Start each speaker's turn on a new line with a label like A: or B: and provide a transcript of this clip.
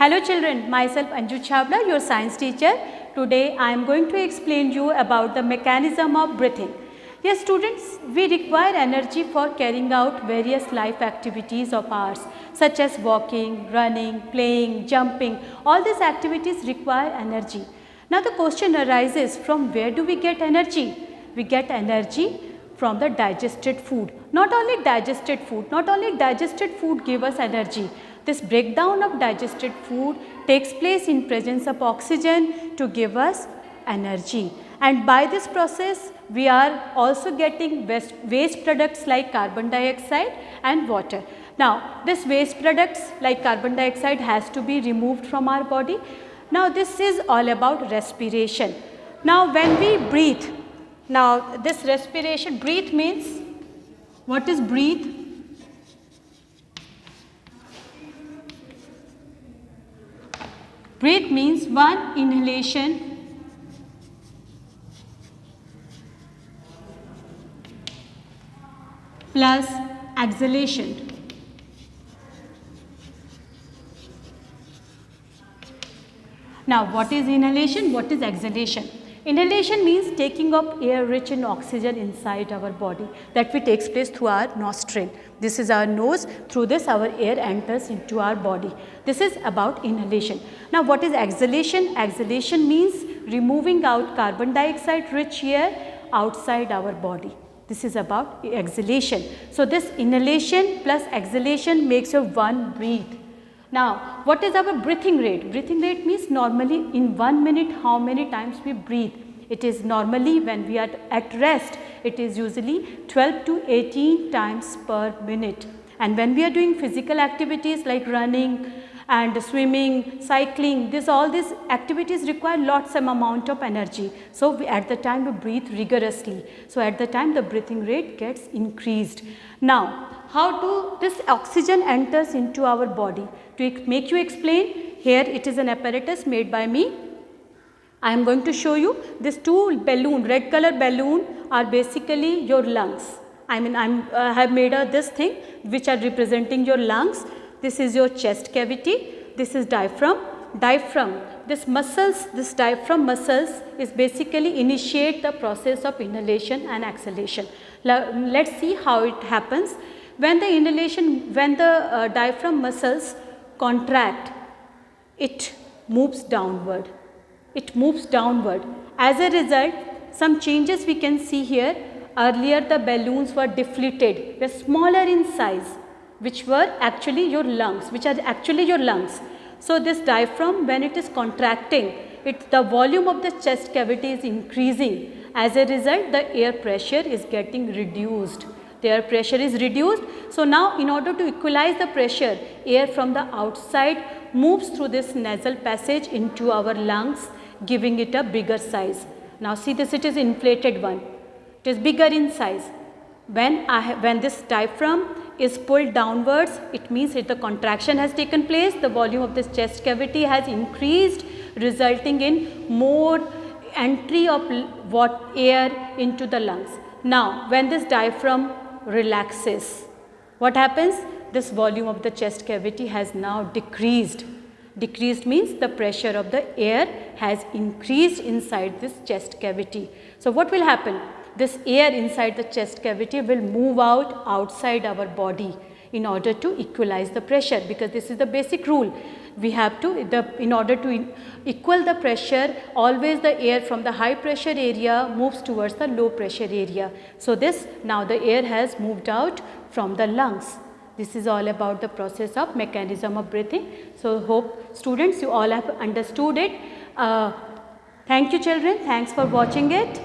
A: Hello children, myself Anju Chhabra, your science teacher. Today I am going to explain you about the mechanism of breathing. Yes students, we require energy for carrying out various life activities of ours such as walking, running, playing, jumping. All these activities require energy. Now the question arises, from where do we get energy? We get energy from the digested food. Not only digested food give us energy. This breakdown of digested food takes place in presence of oxygen to give us energy, and by this process we are also getting waste products like carbon dioxide and water. Now this waste products like carbon dioxide has to be removed from our body. Now this is all about respiration. Now when we breathe, now this respiration, breathe means, what is breathe? Breathe means one, inhalation, plus exhalation. Now what is inhalation? What is exhalation? Inhalation means taking of air rich in oxygen inside our body, that takes place through our nostril. This is our nose, through this our air enters into our body. This is about inhalation. Now what is exhalation? Exhalation means removing out carbon dioxide rich air outside our body. This is about exhalation. So this inhalation plus exhalation makes your one breathe. Now, what is our breathing rate? Breathing rate means normally in 1 minute how many times we breathe. It is normally when we are at rest, it is usually 12 to 18 times per minute. And when we are doing physical activities like running and swimming, cycling, all these activities require lots of amount of energy. So at the time we breathe rigorously. So at the time the breathing rate gets increased. Now, how do this oxygen enters into our body? To make you explain, here it is an apparatus made by me. I am going to show you these two balloon, red color balloon are basically your lungs. I have made this thing which are representing your lungs. This is your chest cavity. This is diaphragm. Diaphragm, this diaphragm muscles is basically initiate the process of inhalation and exhalation. Let's see how it happens. When the diaphragm muscles contract, it moves downward. It moves downward. As a result, some changes we can see here. Earlier the balloons were deflated, were smaller in size, which were actually your lungs, So this diaphragm, when it is contracting, the volume of the chest cavity is increasing. As a result, the air pressure is getting reduced. The air pressure is reduced. So now in order to equalize the pressure, air from the outside moves through this nasal passage into our lungs, giving it a bigger size. Now see this, it is inflated one. It is bigger in size. When this diaphragm is pulled downwards, it means that the contraction has taken place, the volume of this chest cavity has increased, resulting in more entry of air into the lungs. Now when this diaphragm relaxes, what happens? This volume of the chest cavity has now decreased. Decreased means the pressure of the air has increased inside this chest cavity. So what will happen? This air inside the chest cavity will move out outside our body in order to equalize the pressure, because this is the basic rule. We have to, in order to equal the pressure, always the air from the high pressure area moves towards the low pressure area. So now the air has moved out from the lungs. This is all about the process of mechanism of breathing. So hope students you all have understood it. Thank you children. Thanks for watching it.